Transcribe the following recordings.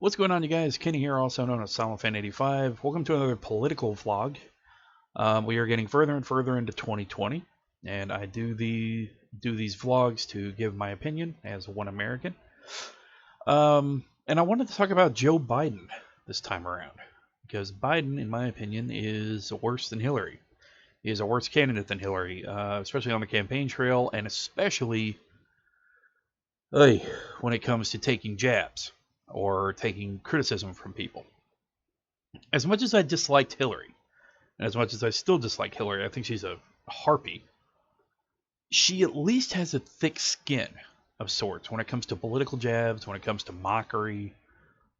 What's going on, you guys? Kenny here, also known as SilentFan85. Welcome to another political vlog. We are getting further and further into 2020, and I do these vlogs to give my opinion as one American. And I wanted to talk about Joe Biden this time around, because Biden, in my opinion, is worse than Hillary. He is a worse candidate than Hillary, especially on the campaign trail, and especially when it comes to taking jabs or taking criticism from people. As much as I disliked Hillary, and as much as I still dislike Hillary, I think she's a harpy, she at least has a thick skin of sorts when it comes to political jabs, when it comes to mockery.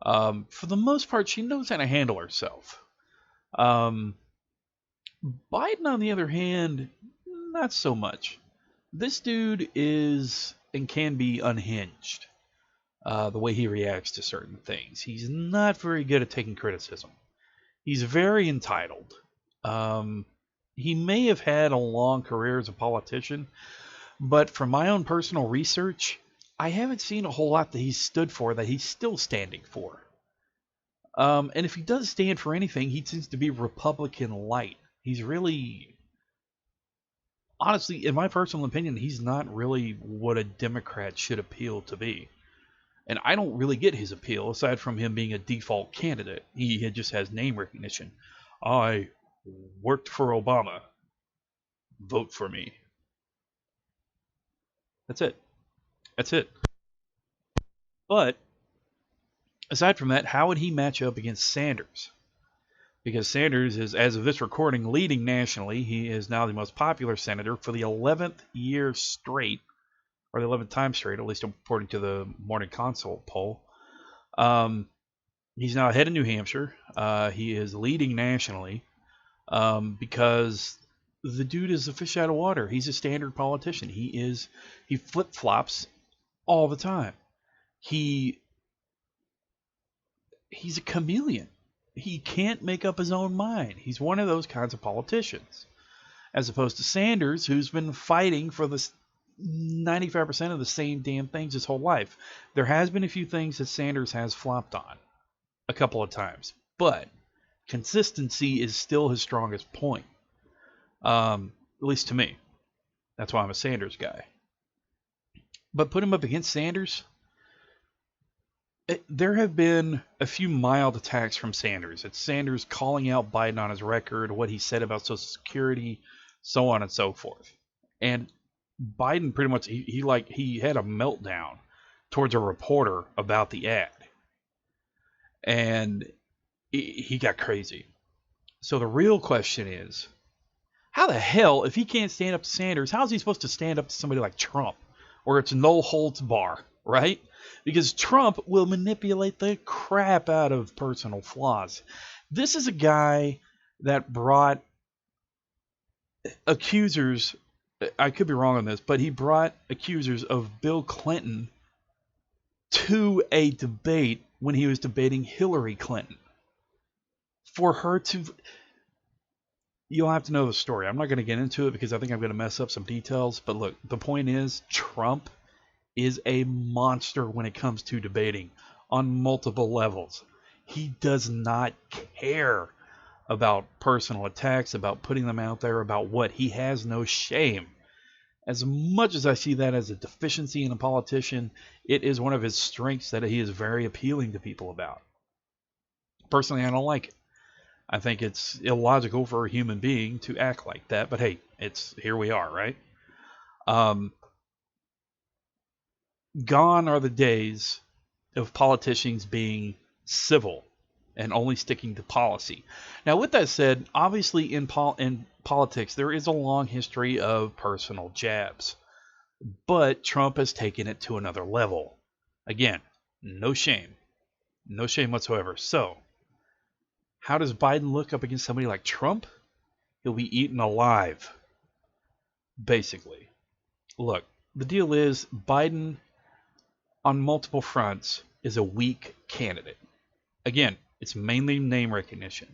For the most part, she knows how to handle herself. Biden, on the other hand, not so much. This dude is and can be unhinged. The way he reacts to certain things. He's not very good at taking criticism. He's very entitled. He may have had a long career as a politician, but from my own personal research, I haven't seen a whole lot that he's stood for that he's still standing for. And if he does stand for anything, he tends to be Republican light. He's really, honestly, in my personal opinion, he's not really what a Democrat should appeal to be. And I don't really get his appeal, aside from him being a default candidate. He just has name recognition. I worked for Obama. Vote for me. That's it. That's it. But, aside from that, how would he match up against Sanders? Because Sanders is, as of this recording, leading nationally. He is now the most popular senator for the 11th year straight, or the 11th time straight, at least according to the Morning Consult poll. He's now ahead of New Hampshire. He is leading nationally because the dude is a fish out of water. He's a standard politician. He flip-flops all the time. He's a chameleon. He can't make up his own mind. He's one of those kinds of politicians. As opposed to Sanders, who's been fighting for this 95% of the same damn things his whole life. There has been a few things that Sanders has flopped on a couple of times, but consistency is still his strongest point. At least to me. That's why I'm a Sanders guy. But put him up against Sanders, there have been a few mild attacks from Sanders. It's Sanders calling out Biden on his record, what he said about Social Security, so on and so forth. And Biden pretty much, he had a meltdown towards a reporter about the ad. And he got crazy. So the real question is, how the hell, if he can't stand up to Sanders, how is he supposed to stand up to somebody like Trump, where it's no holds bar, right? Because Trump will manipulate the crap out of personal flaws. This is a guy that brought accusers, I could be wrong on this, but he brought accusers of Bill Clinton to a debate when he was debating Hillary Clinton. For her to... You'll have to know the story. I'm not going to get into it because I think I'm going to mess up some details. But look, the point is, Trump is a monster when it comes to debating on multiple levels. He does not care about personal attacks, about putting them out there, about what. He has no shame. As much as I see that as a deficiency in a politician, it is one of his strengths that he is very appealing to people about. Personally, I don't like it. I think it's illogical for a human being to act like that, but hey, here we are, right? Gone are the days of politicians being civil and only sticking to policy. Now, with that said, obviously in politics, there is a long history of personal jabs. But Trump has taken it to another level. Again, no shame. No shame whatsoever. So, how does Biden look up against somebody like Trump? He'll be eaten alive. Basically. Look, the deal is Biden, on multiple fronts, is a weak candidate. Again, it's mainly name recognition.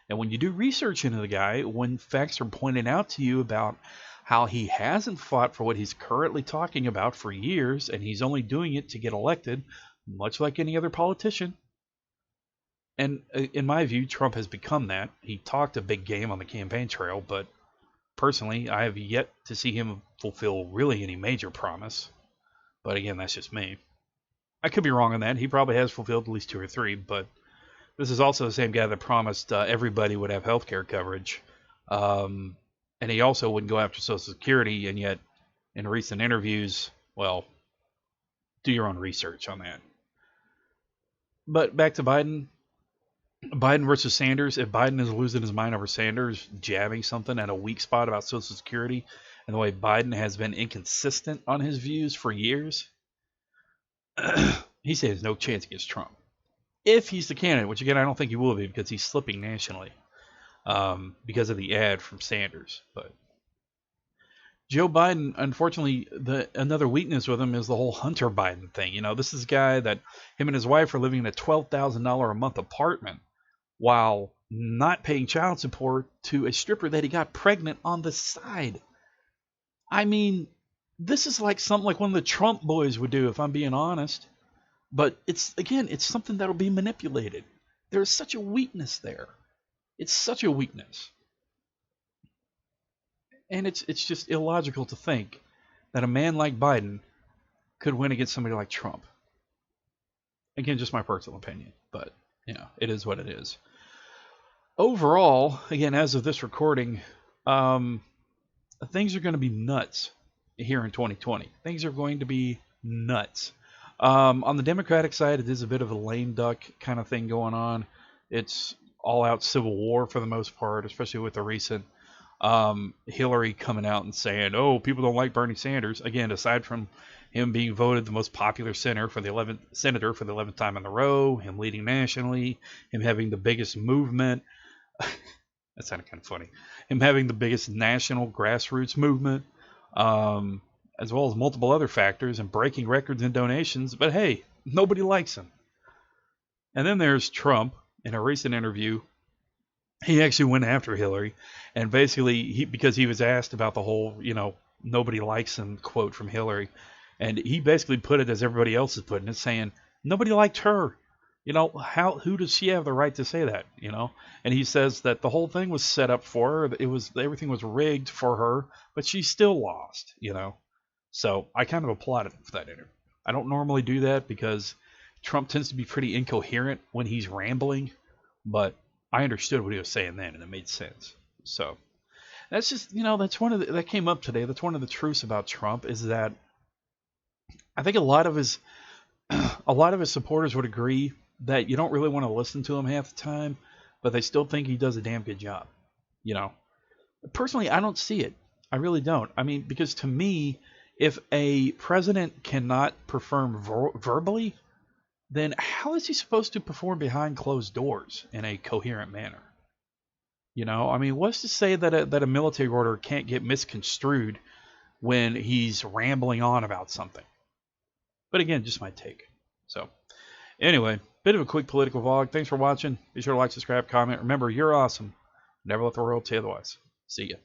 And when you do research into the guy, when facts are pointed out to you about how he hasn't fought for what he's currently talking about for years, and he's only doing it to get elected, much like any other politician, And in my view, Trump has become that. He talked a big game on the campaign trail, but personally, I have yet to see him fulfill really any major promise. But again, that's just me. I could be wrong on that. He probably has fulfilled at least 2 or 3, but this is also the same guy that promised everybody would have health care coverage. And he also wouldn't go after Social Security, and yet in recent interviews, well, do your own research on that. But back to Biden. Biden versus Sanders. If Biden is losing his mind over Sanders jabbing something at a weak spot about Social Security, and the way Biden has been inconsistent on his views for years, he says no chance against Trump. If he's the candidate, which again I don't think he will be because he's slipping nationally because of the ad from Sanders. But Joe Biden, unfortunately, another weakness with him is the whole Hunter Biden thing. You know, this is a guy that him and his wife are living in a $12,000 a month apartment while not paying child support to a stripper that he got pregnant on the side. I mean, this is like something like one of the Trump boys would do, if I'm being honest. But it's something that'll be manipulated. There's such a weakness there. It's such a weakness. And it's just illogical to think that a man like Biden could win against somebody like Trump. Again, just my personal opinion, but it is what it is. Overall, again, as of this recording, things are going to be nuts here in 2020. Things are going to be nuts. On the Democratic side, it is a bit of a lame duck kind of thing going on. It's all-out civil war for the most part, especially with the recent Hillary coming out and saying, "Oh, people don't like Bernie Sanders." Again, aside from him being voted the most popular senator for the 11th time in a row, him leading nationally, him having the biggest movement. That sounded kind of funny. Him having the biggest national grassroots movement, as well as multiple other factors and breaking records in donations. But hey, nobody likes him. And then there's Trump. In a recent interview, he actually went after Hillary, and basically, because he was asked about the whole, nobody likes him quote from Hillary, and he basically put it as everybody else is putting it, saying nobody liked her. Who does she have the right to say that? And he says that the whole thing was set up for her. Everything was rigged for her, but she still lost. So I kind of applauded him for that interview. I don't normally do that because Trump tends to be pretty incoherent when he's rambling, but I understood what he was saying then, and it made sense. So that's just, that's that came up today. That's one of the truths about Trump is that I think a lot of his supporters would agree that you don't really want to listen to him half the time, but they still think he does a damn good job. Personally, I don't see it. I really don't. I mean, because to me, if a president cannot perform verbally, then how is he supposed to perform behind closed doors in a coherent manner? I mean, what's to say that a military order can't get misconstrued when he's rambling on about something? But again, just my take. So, anyway, bit of a quick political vlog. Thanks for watching. Be sure to like, subscribe, comment. Remember, you're awesome. Never let the world tell you otherwise. See ya.